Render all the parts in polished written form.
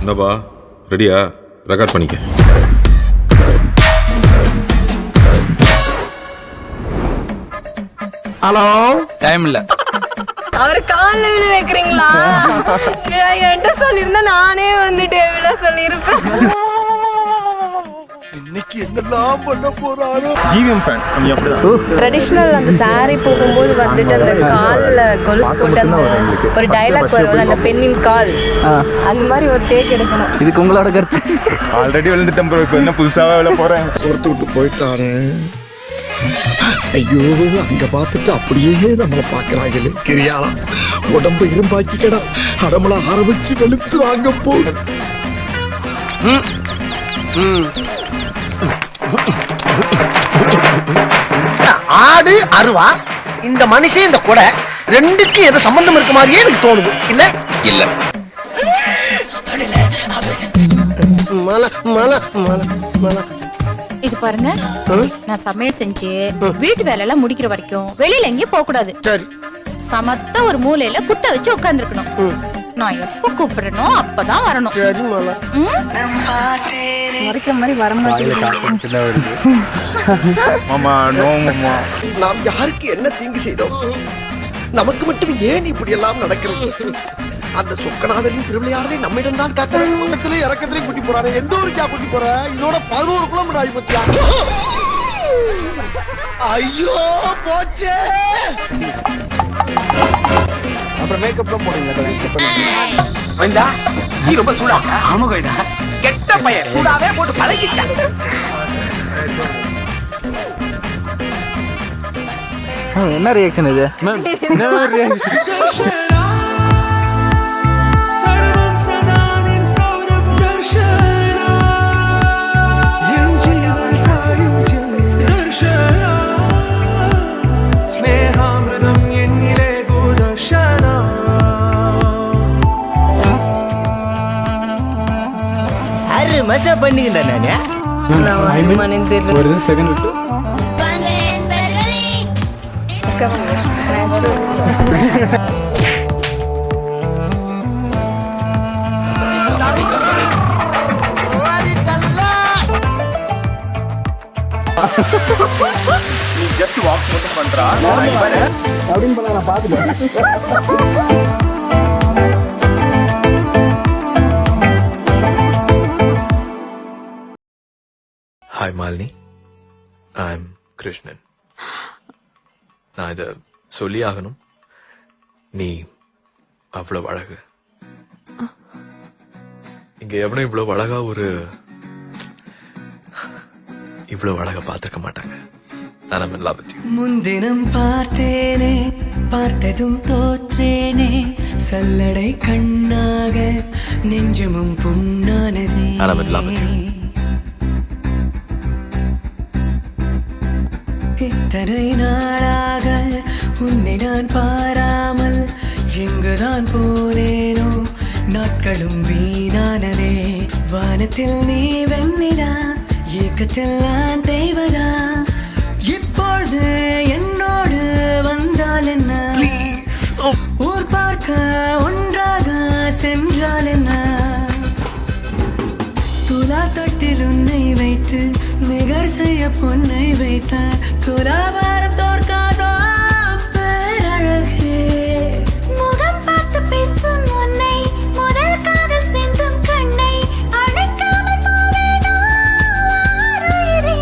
என்னப்பா ரெடியா? ரெக்கார்ட் பண்ணிக்க. ஹலோ, டைம் இல்ல. அவர் காலில் விழ வைக்கிறீங்களா? என்கிட்ட சொல்லியிருந்தா நானே வந்துட்டு விழ சொல்லியிருப்பேன். இன்னைக்கு என்னெல்லாம் பண்ண போறாரோ. ஜிவிஎம் ஃபேன் நீ அப்படிதான். ட்ரெடிஷ்னல் அந்த saree போகும்போது வந்துட்டு அந்த காலில் கொலுசு போட்டு அந்த ஒரு டைலாக் வரும்ல, அந்த பெண்ணின் கால், அந்த மாதிரி ஒரு டேக் எடுக்கணும். இதுக்கு உங்களோட கருத்து? ஆல்ரெடி விழுந்துட்டேன் ப்ரோ, இப்போ என்ன புதுசாக விழ போறேன். கொடுத்து விட்டு போயிட்டானே. ஐயோ, அங்க பார்த்துட்டு அப்படியே நம்மளை பார்க்கறாங்களே. கிரியாளா உடம்பு இரும்பாக்கிக்கடா, அடமள ஆரம்பிச்சு வெளுத்து வாங்க போ. ஆடு அருவா, இந்த மனுஷன் இந்த கொடை ரெண்டுக்கு ஏதோ சம்பந்தம் இருக்க மாதிரியே எனக்கு தோணுது. இல்ல இல்ல. மல மல மல மல. இது பாருங்க, நான் சமையல் செஞ்சு வீட்டு வேலை எல்லாம் முடிக்கிற வரைக்கும் வெளியில எங்கேயும் போக கூடாது. சரி. சமத்த ஒரு மூலையில குத்த வச்சு உட்கார்ந்துருக்கணும். நான் எப்ப கூப்பிடுறனோ அப்பதான் வரணும். சரி மல. மறைக்கிற மாதிரி வர மாட்டேங்குது. மாமா நோ மாமா. நாம் யாருக்கு என்ன தீங்கு செய்தோம்? நமக்கு மட்டும் ஏன் இப்படி எல்லாம் நடக்கிறது? அந்த சொக்கநாதரின் திருவிளையாடலை நம்மிடம் தான் காட்டுறேன். பக்கத்திலே இறக்கத்திலே கூட்டி போறாரு. எந்த ஊருக்கா கூட்டி போற? இதோட 11 கிலோமீட்டர் ஆகி பத்தியா? ஐயோ போச்சே. அப்புறம் மேக்கப்லாம் போடுவீங்களா? வந்தா நீ ரொம்ப சூடா. ஆமா கோயிடா, கெட்ட பையன் சூடாவே போட்டு பழகிட்டான். என்ன ரியாக்ஷன் இது? மசா பண்ணிக்கிட்டா நானே. ஒரு செகண்ட் விட்டு நீ ஜஸ்ட் வாக் மட்டும் பண்றா அப்படின்னு பண்ண நான் பாத்துட்டேன். Hi Malini, I'm Krishnan. நான் இதை சொல்லி ஆகணும். நீ அவ்வளவு அழகு. இங்க எவனும் இவ்வளவு அழகா இவ்வளவு அழகா பார்த்திருக்க மாட்டாங்க. நான் in love with you. முன்தினம் பார்த்தேனே, பார்த்ததும் தோற்றேனே, சல்லடை கண்ணாக நெஞ்சமும் புண்ணானதே. நான் in love with you. இத்தனை நாளாக உன்னை நான் பாராமல் எங்குதான் போனேனோ, நாட்களும் வீணானதே. வானத்தில் நீ வெண்ணிலா, ஏக்கத்தில் நான் தெய்வதா. இப்பொழுது என்னோடு வந்தால் என்ன? ஊர் பார்க்க ஒன்றாக சென்றால் என்ன? துலா தொட்டில் உன்னை வைத்து நிகர் செய்ய பொன்னை வைத்தார். துலாபாரம் தோற்காதோ பேரழகே. முகம் பார்த்து பேசும் உன்னை, முதல் காதல் சிந்தும் கண்ணை அணைக்காமல் போவேனோ ஆருயிரே.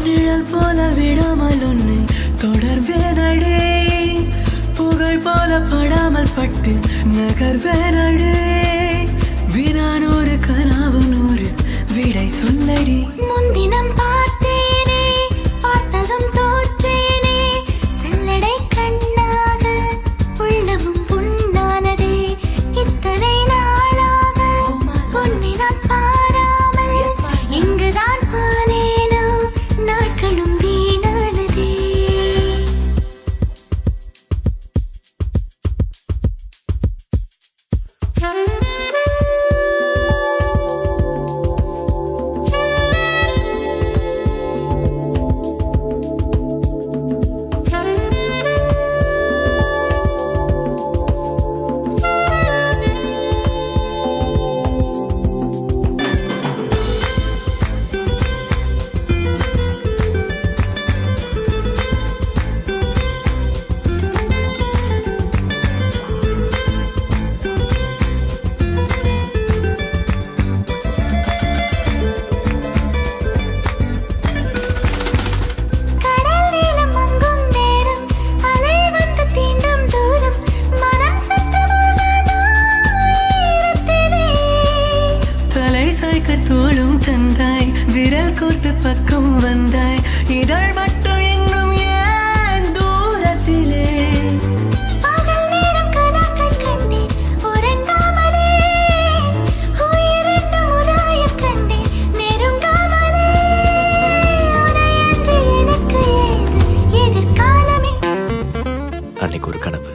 நிழல் போல விடாமல் உன்னை தொடர்வேனடே, புகை போல படாமல் பட்டு நகர்வேனடே. வினானூறு கனாவு நூறு விடை சொல்லடி. முன்தினம் பார்த்தேனே, பார்த்ததும் தோற்ற தோளும் தந்தாய் விரல் கோர்த்து பக்கம் வந்தாய் இதழ் மட்டும் இன்னும் ஏன் தூரத்திலே பகல் நேரம் கனாக்கள் கண்டேன் உறங்காமலே உயிரெண்டு முறாய கண்டேன் நெருங்காமலே உனையன்றி எனக்கு ஏது எதிர்காலமே. அன்னைக்கு ஒரு கனவு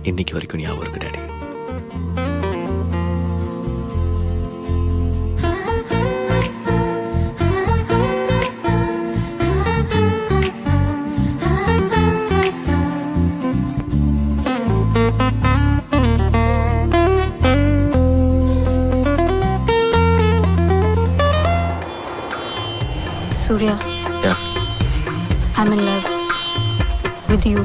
இன்னைக்கு வரைக்கும் ஞாபகம் இருக்கு daddy. Surya, Yeah. I'm in love with you.